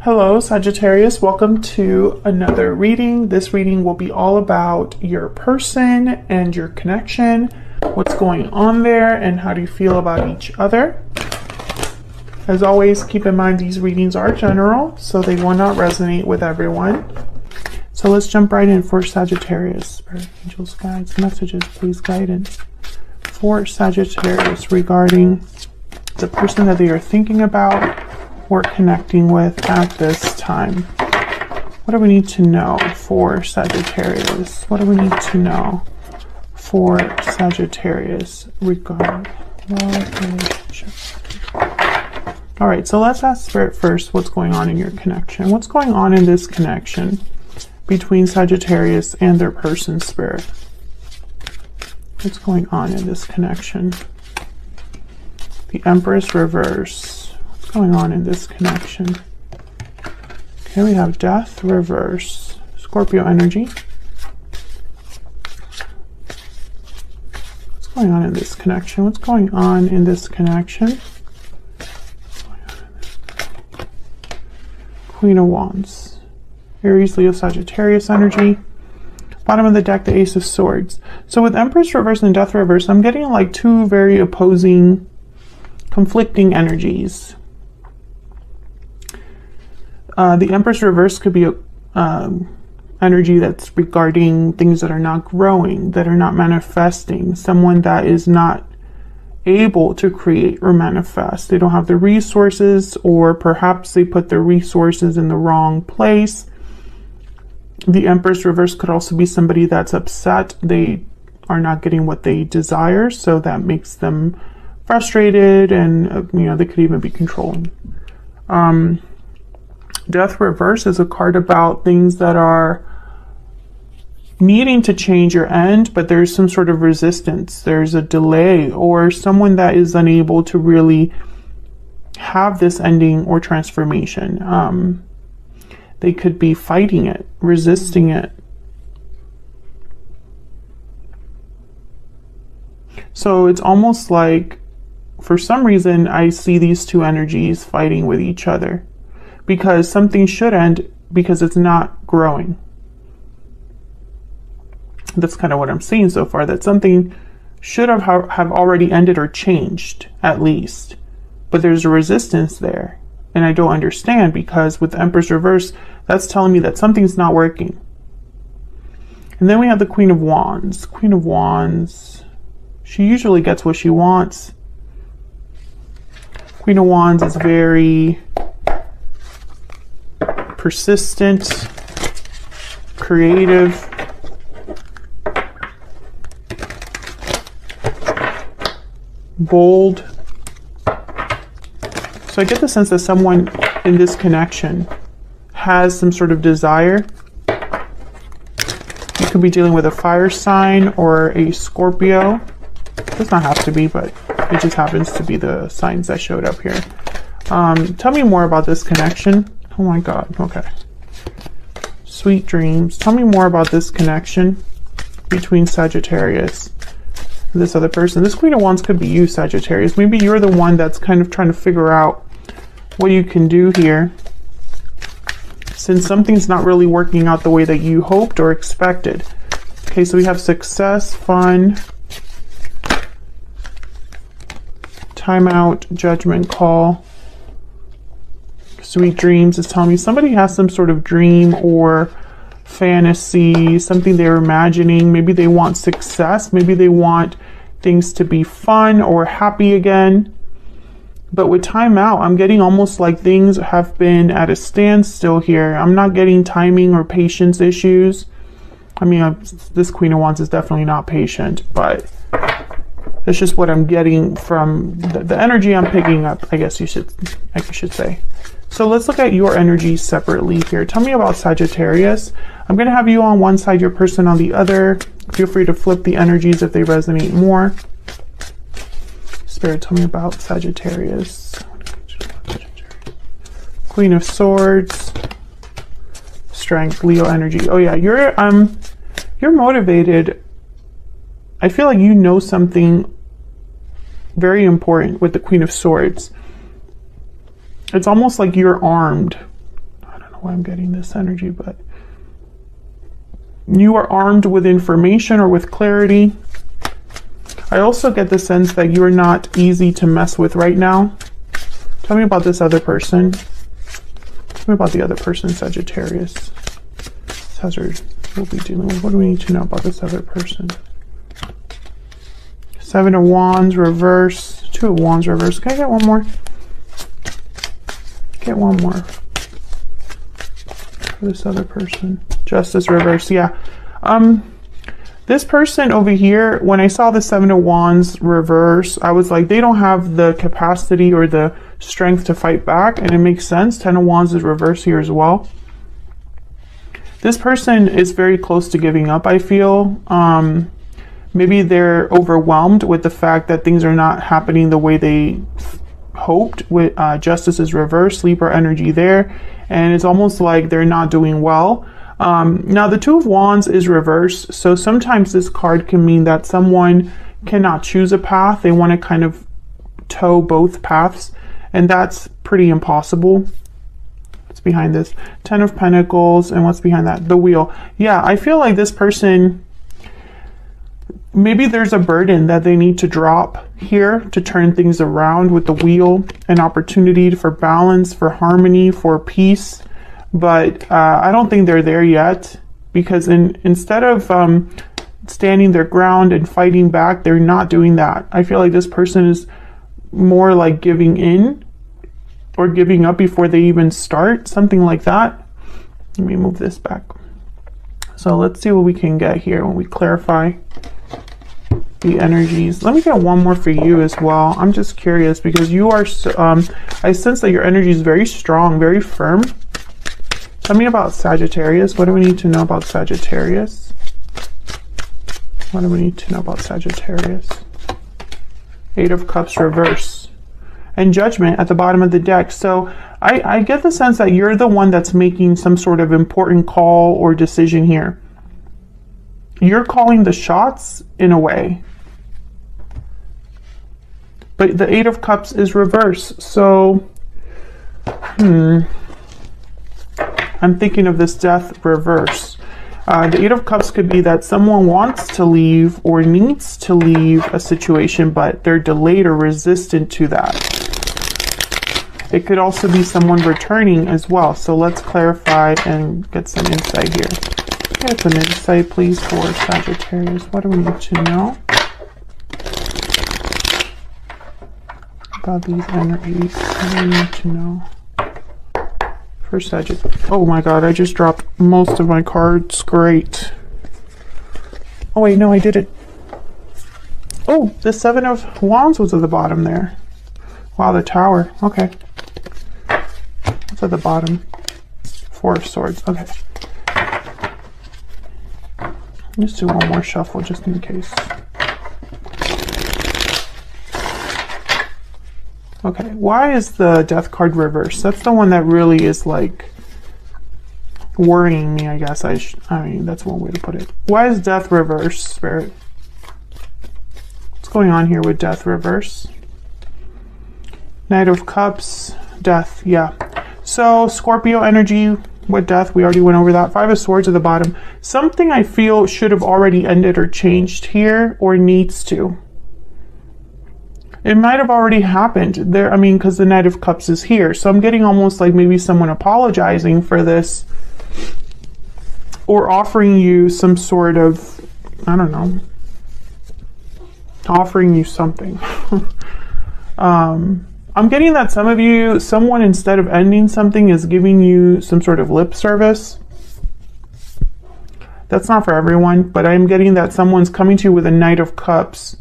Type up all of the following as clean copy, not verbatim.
Hello, Sagittarius. Welcome to another reading. This reading will be all about your person and your connection, what's going on there, and how do you feel about each other. As always, keep in mind these readings are general, so they will not resonate with everyone. So let's jump right in for Sagittarius. Spirit, angels, guides, messages, please, guidance for Sagittarius regarding the person that they are thinking about or connecting with at this time. What do we need to know for Sagittarius? What do we need to know for Sagittarius regarding love, relationships? All right, so let's ask Spirit first what's going on in your connection. What's going on in this connection between Sagittarius and their person, Spirit? What's going on in this connection? The Empress reverse. Going on in this connection. Okay, we have Death reverse, Scorpio energy. What's going on in this connection? What's going on in this connection? Queen of Wands, Aries, Leo, Sagittarius energy. Bottom of the deck, the Ace of Swords. So with Empress reverse and Death reverse, I'm getting like two very opposing, conflicting energies. The Empress reverse could be a energy that's regarding things that are not growing, that are not manifesting, someone that is not able to create or manifest. They don't have the resources, or perhaps they put their resources in the wrong place. The Empress reverse could also be somebody that's upset. They are not getting what they desire, so that makes them frustrated, and they could even be controlling. Death reverse is a card about things that are needing to change your end, but there's some sort of resistance. There's a delay, or someone that is unable to really have this ending or transformation. They could be fighting it, resisting it. So it's almost like, for some reason, I see these two energies fighting with each other. Because something should end because it's not growing. That's kind of what I'm seeing so far, that something should have already ended or changed, at least. But there's a resistance there. And I don't understand, because with Empress reverse, that's telling me that something's not working. And then we have the Queen of Wands. Queen of Wands, she usually gets what she wants. Queen of Wands is very persistent, creative, bold. So I get the sense that someone in this connection has some sort of desire. You could be dealing with a fire sign or a Scorpio. It does not have to be, but it just happens to be the signs that showed up here. Tell me more about this connection. Oh my God, okay. Sweet dreams. Tell me more about this connection between Sagittarius and this other person. This Queen of Wands could be you, Sagittarius. Maybe you're the one that's kind of trying to figure out what you can do here, since something's not really working out the way that you hoped or expected. Okay, so we have success, fun, timeout, judgment call. Sweet dreams is telling me somebody has some sort of dream or fantasy, something they're imagining. Maybe they want success. Maybe they want things to be fun or happy again. But with timeout, I'm getting almost like things have been at a standstill here. I'm not getting timing or patience issues. I mean, this Queen of Wands is definitely not patient, but that's just what I'm getting from the energy I'm picking up, I guess you should say. So let's look at your energy separately here. Tell me about Sagittarius. I'm going to have you on one side, your person on the other. Feel free to flip the energies if they resonate more. Spirit, tell me about Sagittarius. Queen of Swords. Strength, Leo energy. Oh yeah, you're motivated. I feel like you know something very important with the Queen of Swords. It's almost like you're armed. why I'm getting this energy, but you are armed with information or with clarity. I also get the sense that you're not easy to mess with right now. Tell me about this other person. Tell me about the other person, Sagittarius. Hazard will be dealing with. What do we need to know about this other person? Seven of Wands reverse. Two of Wands reverse. Can I get one more? Get one more for this other person. Justice reverse. Yeah. This person over here, when I saw the Seven of Wands reverse, I was like, they don't have the capacity or the strength to fight back, and it makes sense. Ten of Wands is reverse here as well. This person is very close to giving up, I feel. Maybe they're overwhelmed with the fact that things are not happening the way they hoped. With Justice is reverse, Libra energy there, and it's almost like they're not doing well. Now the Two of Wands is reverse, so sometimes this card can mean that someone cannot choose a path. They want to kind of toe both paths, and that's pretty impossible. What's behind this? Ten of Pentacles, and what's behind that? The Wheel. Yeah, I feel like this person, maybe there's a burden that they need to drop here to turn things around with the Wheel, an opportunity for balance, for harmony, for peace. But I don't think they're there yet, because instead of standing their ground and fighting back, they're not doing that. I feel like this person is more like giving in or giving up before they even start, something like that. Let me move this back. So let's see what we can get here when we clarify the energies. Let me get one more for you as well. I'm just curious because you are, I sense that your energy is very strong, very firm. Tell me about Sagittarius. What do we need to know about Sagittarius? What do we need to know about Sagittarius? Eight of Cups reverse. And Judgment at the bottom of the deck. So I get the sense that you're the one that's making some sort of important call or decision here. You're calling the shots in a way. But the Eight of Cups is reverse. So, I'm thinking of this Death reverse. The Eight of Cups could be that someone wants to leave or needs to leave a situation, but they're delayed or resistant to that. It could also be someone returning as well. So let's clarify and get some insight here. Get some insight, please, for Sagittarius. What do we need to know about these energies? What do we need to know for Sagittarius? Oh my god, I just dropped most of my cards. Great. Oh wait, no, I did it. Oh, the Seven of Wands was at the bottom there. Wow, the Tower. Okay. What's at the bottom? Four of Swords. Okay. Let's do one more shuffle just in case. Okay, why is the Death card reversed? That's the one that really is like worrying me, I guess. I mean, that's one way to put it. Why is Death reversed, Spirit? What's going on here with Death reverse? Knight of Cups, Death, yeah. So Scorpio energy with Death, we already went over that. Five of Swords at the bottom. Something I feel should have already ended or changed here, or needs to. It might have already happened there. I mean, because the Knight of Cups is here. So I'm getting almost like maybe someone apologizing for this, or offering you some sort of, I don't know, offering you something. I'm getting that some of you, someone instead of ending something is giving you some sort of lip service. That's not for everyone, but I'm getting that someone's coming to you with a Knight of Cups,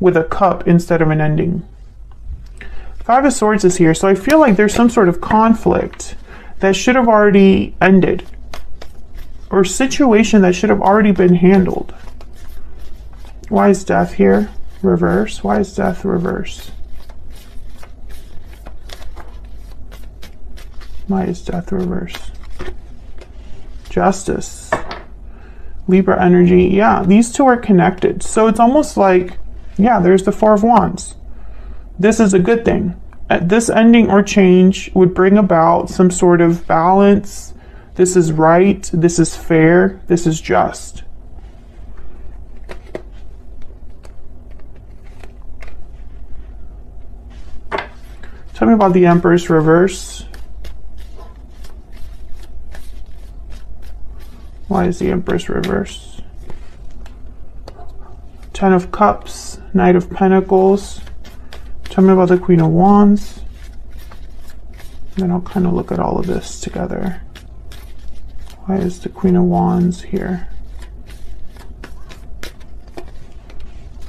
with a cup instead of an ending. Five of Swords is here, so I feel like there's some sort of conflict that should have already ended, or situation that should have already been handled. Why is Death here? Reverse. Why is Death reverse? Why is Death reverse? Justice. Libra energy. Yeah, these two are connected. So it's almost like, yeah, there's the Four of Wands. This is a good thing. This ending or change would bring about some sort of balance This is right. This is fair. This is just. Tell me about the Empress reverse. Why is the Empress reverse? Ten of Cups, Knight of Pentacles. Tell me about the Queen of Wands. Then I'll kind of look at all of this together. Why is the Queen of Wands here?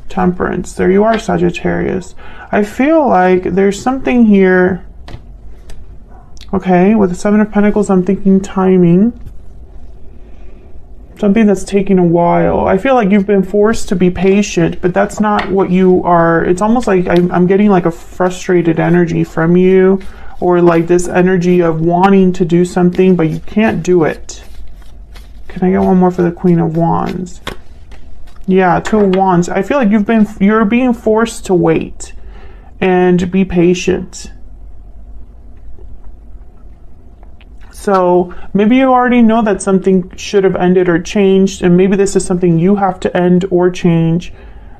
Temperance. There you are, Sagittarius. I feel like there's something here. Okay, with the Seven of Pentacles, I'm thinking timing. Something that's taking a while. I feel like you've been forced to be patient, but that's not what you are. It's almost like I'm getting like a frustrated energy from you, or like this energy of wanting to do something, but you can't do it. Can I get one more for the Queen of Wands? Yeah, Two of Wands. I feel like you're being forced to wait and be patient. So maybe you already know that something should have ended or changed, and maybe this is something you have to end or change,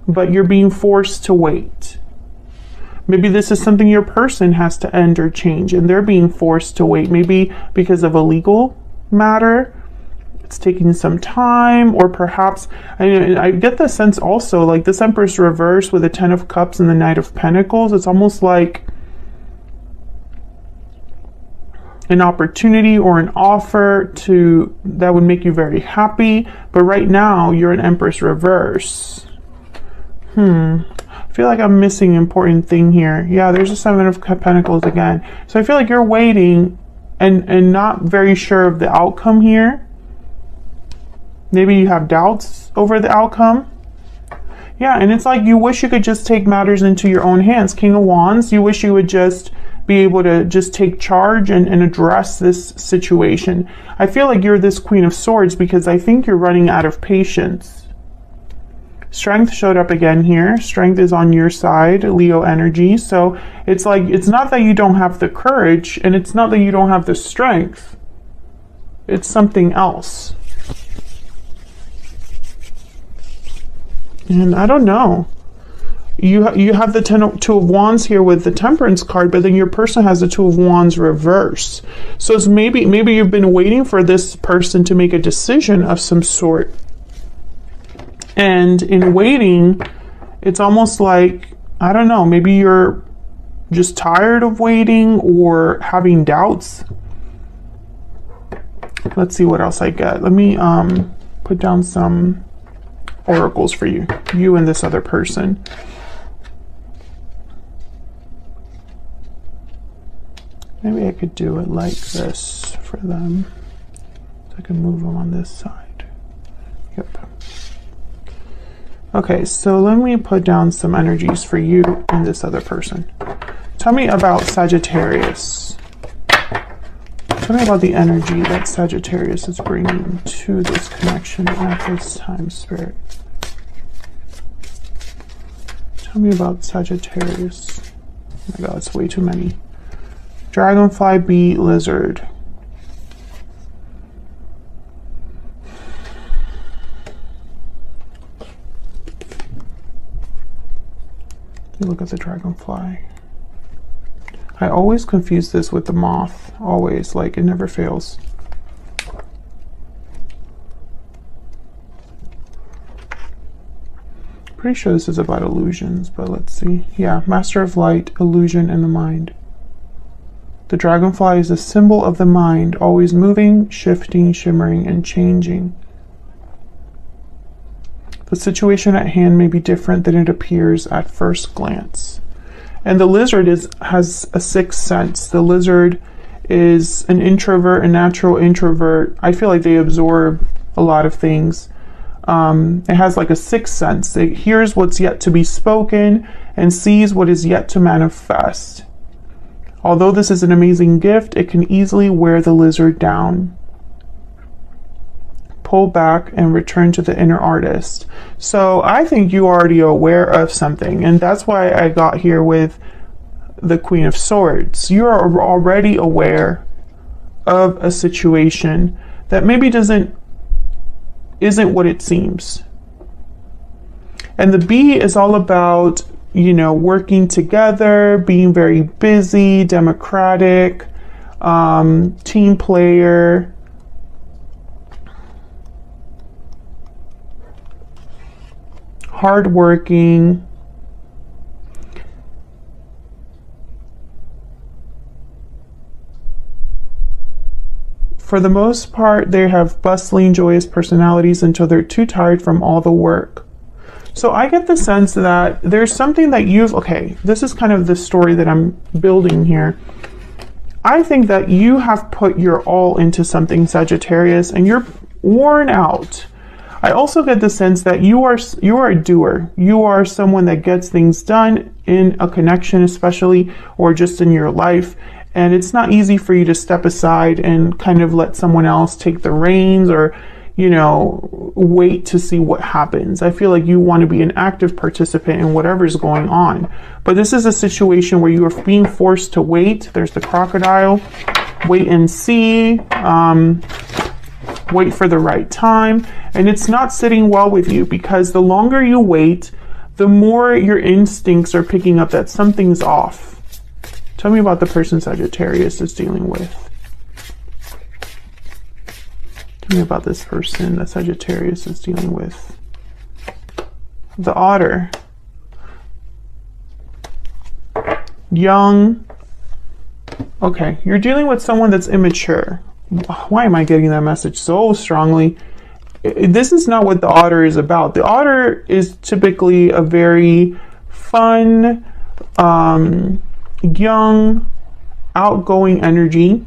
but you're being forced to wait. Maybe this is something your person has to end or change, and they're being forced to wait, maybe because of a legal matter. It's taking some time, or perhaps, I get the sense also, like this Empress reverse with the Ten of Cups and the Knight of Pentacles, it's almost like an opportunity or an offer that would make you very happy, but right now you're an Empress reverse. I feel like I'm missing an important thing here. Yeah, there's a Seven of Pentacles again. So I feel like you're waiting and not very sure of the outcome here. Maybe you have doubts over the outcome. Yeah, and it's like you wish you could just take matters into your own hands. King of Wands, you wish you would just be able to just take charge and address this situation. I feel like you're this Queen of Swords because I think you're running out of patience. Strength showed up again here. Strength is on your side, Leo energy. So it's like, it's not that you don't have the courage, and it's not that you don't have the strength. It's something else. And I don't know. You have the Two of Wands here with the Temperance card, but then your person has the Two of Wands reverse. So it's maybe you've been waiting for this person to make a decision of some sort. And in waiting, it's almost like, I don't know, maybe you're just tired of waiting or having doubts. Let's see what else I get. Let me put down some oracles for you and this other person. Maybe I could do it like this for them. So I can move them on this side. Yep. Okay, so let me put down some energies for you and this other person. Tell me about Sagittarius. Tell me about the energy that Sagittarius is bringing to this connection at this time, Spirit. Tell me about Sagittarius. Oh my God, it's way too many. Dragonfly, bee, lizard. Look at the dragonfly. I always confuse this with the moth. Always, like it never fails. Pretty sure this is about illusions, but let's see. Yeah, Master of Light, illusion, and the mind. The dragonfly is a symbol of the mind, always moving, shifting, shimmering, and changing. The situation at hand may be different than it appears at first glance. And the lizard has a sixth sense. The lizard is an introvert, a natural introvert. I feel like they absorb a lot of things. It has like a sixth sense. It hears what's yet to be spoken and sees what is yet to manifest. Although this is an amazing gift, it can easily wear the lizard down. Pull back and return to the inner artist. So I think you are already aware of something, and that's why I got here with the Queen of Swords. You're already aware of a situation that maybe isn't what it seems. And the B is all about, you know, working together, being very busy, democratic, team player. Hardworking. For the most part, they have bustling, joyous personalities until they're too tired from all the work. So I get the sense that there's something that okay, this is kind of the story that I'm building here. I think that you have put your all into something, Sagittarius, and you're worn out. I also get the sense that you are a doer. You are someone that gets things done in a connection, especially, or just in your life. And it's not easy for you to step aside and kind of let someone else take the reins, or, you know, wait to see what happens. I feel like you want to be an active participant in whatever's going on. But this is a situation where you are being forced to wait. There's the crocodile. Wait and see. Wait for the right time. And it's not sitting well with you, because the longer you wait, the more your instincts are picking up that something's off. Tell me about the person Sagittarius is dealing with. Tell me about this person that Sagittarius is dealing with. The Otter. Young. Okay, you're dealing with someone that's immature. Why am I getting that message so strongly? This is not what the Otter is about. The Otter is typically a very fun, young, outgoing energy.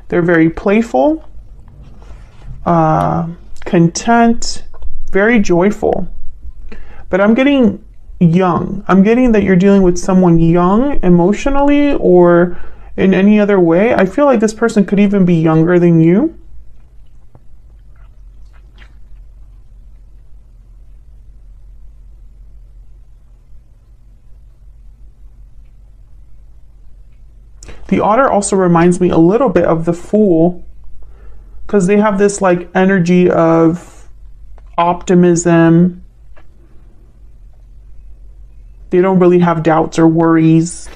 They're very playful, content, very joyful. But I'm getting young. I'm getting that you're dealing with someone young emotionally or in any other way. I feel like this person could even be younger than you. The Otter also reminds me a little bit of the Fool, because they have this like energy of optimism. They don't really have doubts or worries.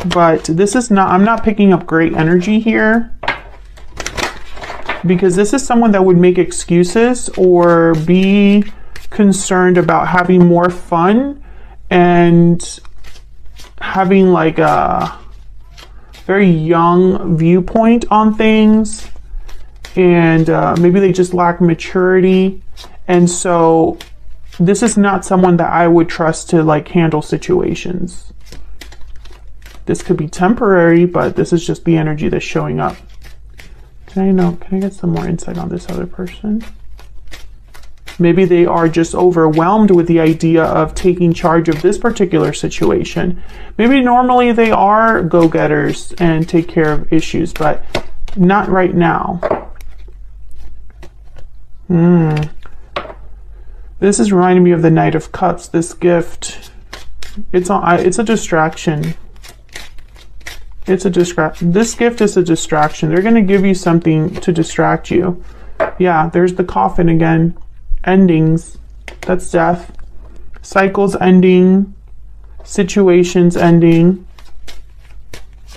But this is not, I'm not picking up great energy here, because this is someone that would make excuses or be concerned about having more fun and having like a very young viewpoint on things, and maybe they just lack maturity. And so this is not someone that I would trust to like handle situations. This could be temporary, but this is just the energy that's showing up. Can I get some more insight on this other person? Maybe they are just overwhelmed with the idea of taking charge of this particular situation. Maybe normally they are go-getters and take care of issues, but not right now. This is reminding me of the Knight of Cups, this gift. It's a distraction. This gift is a distraction. They're going to give you something to distract you. Yeah, there's the coffin again. Endings. That's death. Cycles ending. Situations ending.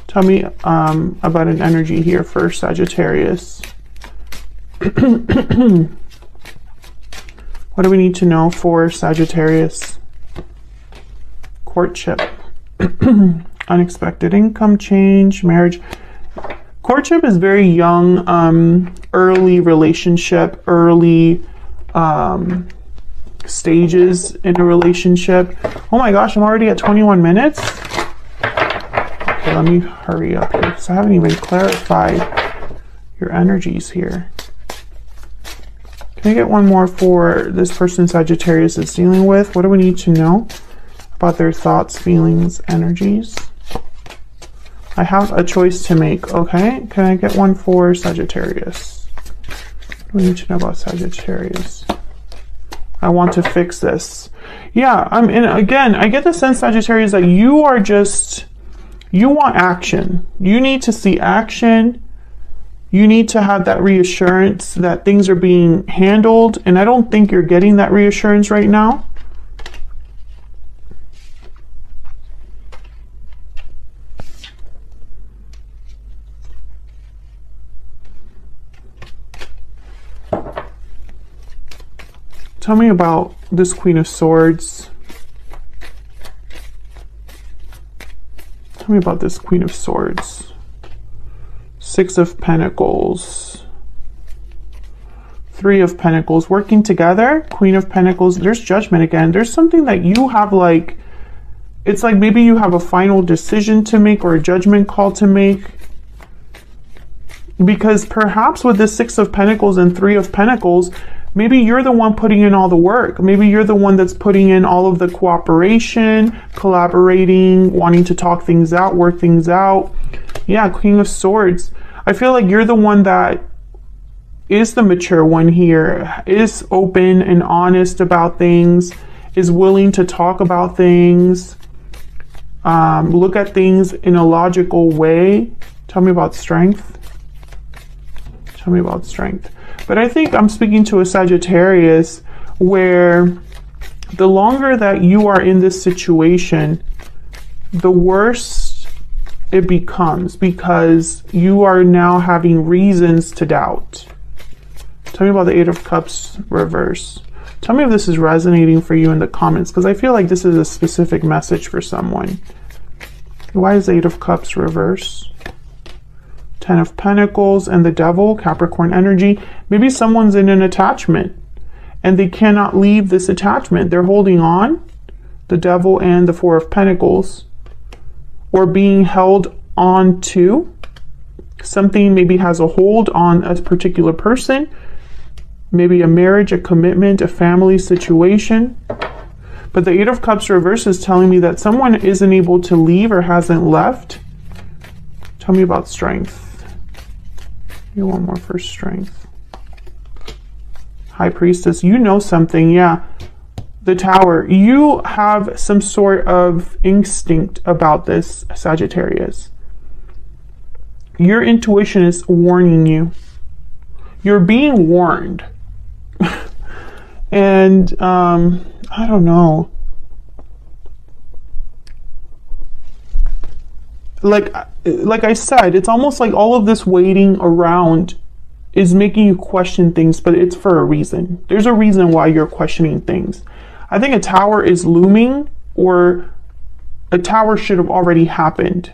Tell me about an energy here for Sagittarius. What do we need to know for Sagittarius? Courtship. Unexpected income, change, marriage. Courtship is very young, early relationship, early stages in a relationship. Oh my gosh, I'm already at 21 minutes. Okay, let me hurry up here because I haven't even clarified your energies here. Can I get one more for this person Sagittarius is dealing with? What do we need to know about their thoughts, feelings, energies? I have a choice to make, okay? Can I get one for Sagittarius? What do we need to know about Sagittarius? I want to fix this. Yeah, and again, I get the sense, Sagittarius, that you are just, you want action. You need to see action. You need to have that reassurance that things are being handled. And I don't think you're getting that reassurance right now. Tell me about this Queen of Swords. Tell me about this Queen of Swords. Six of Pentacles. Three of Pentacles. Working together. Queen of Pentacles. There's Judgment again. There's something that you have, like, it's like maybe you have a final decision to make or a judgment call to make. Because perhaps with the Six of Pentacles and Three of Pentacles, maybe you're the one putting in all the work. Maybe you're the one that's putting in all of the cooperation, collaborating, wanting to talk things out, work things out. Yeah, Queen of Swords. I feel like you're the one that is the mature one here, is open and honest about things, is willing to talk about things, look at things in a logical way. Tell me about strength. Tell me about strength. But I think I'm speaking to a Sagittarius where the longer that you are in this situation, the worse it becomes because you are now having reasons to doubt. Tell me about the Eight of Cups reverse. Tell me if this is resonating for you in the comments, because I feel like this is a specific message for someone. Why is the Eight of Cups reverse? Ten of Pentacles and the Devil, Capricorn energy. Maybe someone's in an attachment and they cannot leave this attachment. They're holding on. The Devil and the Four of Pentacles. Or being held on to. Something maybe has a hold on a particular person. Maybe a marriage, a commitment, a family situation. But the Eight of Cups reverse is telling me that someone isn't able to leave or hasn't left. Tell me about strength. You want more for strength. High Priestess, you know something, yeah. The Tower, you have some sort of instinct about this, Sagittarius. Your intuition is warning you. You're being warned. And, I don't know. Like I said, it's almost like all of this waiting around is making you question things, but it's for a reason. There's a reason why you're questioning things. I think a tower is looming, or a tower should have already happened.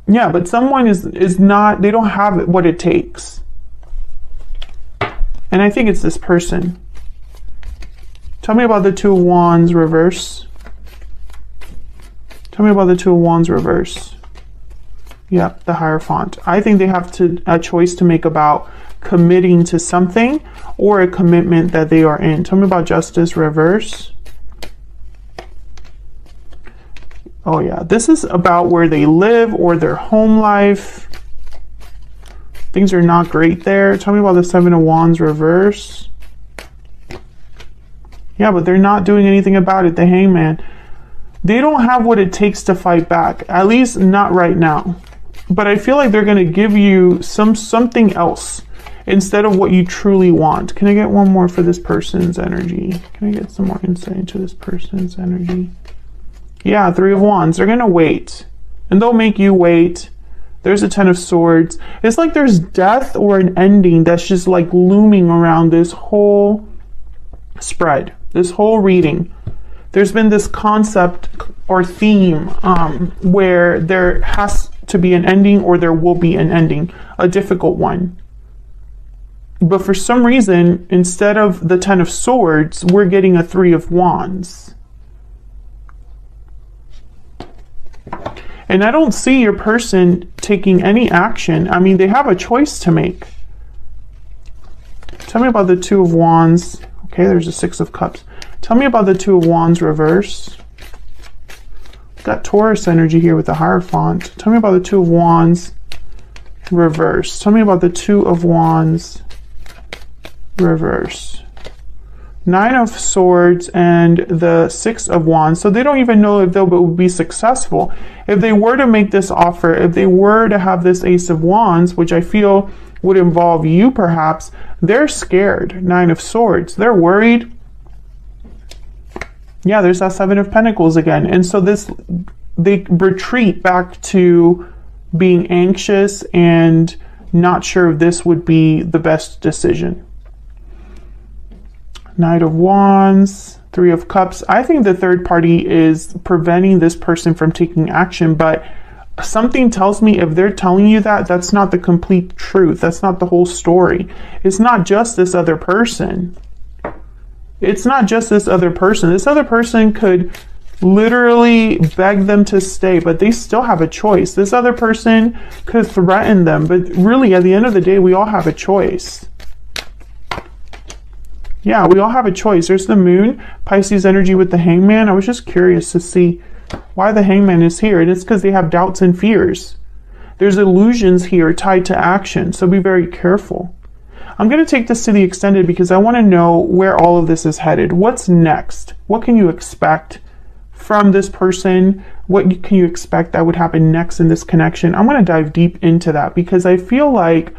Yeah, but someone is not, they don't have what it takes. And I think it's this person. Tell me about the Two of Wands reverse. Tell me about the Two of Wands reverse. Yep, the Hierophant. I think they have a choice to make about committing to something or a commitment that they are in. Tell me about Justice reverse. Oh yeah, this is about where they live or their home life. Things are not great there. Tell me about the Seven of Wands reverse. Yeah, but they're not doing anything about it. The Hangman. They don't have what it takes to fight back, at least not right now. But I feel like they're going to give you something else instead of what you truly want. Can I get one more for this person's energy? Can I get some more insight into this person's energy? Yeah, Three of Wands. They're going to wait. And they'll make you wait. There's a Ten of Swords. It's like there's death or an ending that's just like looming around this whole spread, this whole reading. There's been this concept or theme where there has to be an ending or there will be an ending, a difficult one. But for some reason, instead of the Ten of Swords, we're getting a Three of Wands. And I don't see your person taking any action. I mean, they have a choice to make. Tell me about the Two of Wands. Okay, there's a Six of Cups. Tell me about the Two of Wands reverse. Got Taurus energy here with the Hierophant. Tell me about the Two of Wands reverse. Tell me about the Two of Wands reverse. Nine of Swords and the Six of Wands. So they don't even know if they'll be successful. If they were to make this offer, if they were to have this Ace of Wands, which I feel would involve you perhaps, they're scared. Nine of Swords. They're worried. Yeah, there's that Seven of Pentacles again. And so they retreat back to being anxious and not sure if this would be the best decision. Knight of Wands, Three of Cups. I think the third party is preventing this person from taking action, but something tells me if they're telling you that, that's not the complete truth. That's not the whole story. It's not just this other person. It's not just this other person. This other person could literally beg them to stay, but they still have a choice. This other person could threaten them, but really at the end of the day, we all have a choice. Yeah, we all have a choice. There's the Moon, Pisces energy with the Hangman. I was just curious to see why the Hangman is here. And it's because they have doubts and fears. There's illusions here tied to action, so be very careful. I'm going to take this to the extended because I want to know where all of this is headed. What's next? What can you expect from this person? What can you expect that would happen next in this connection? I'm going to dive deep into that because I feel like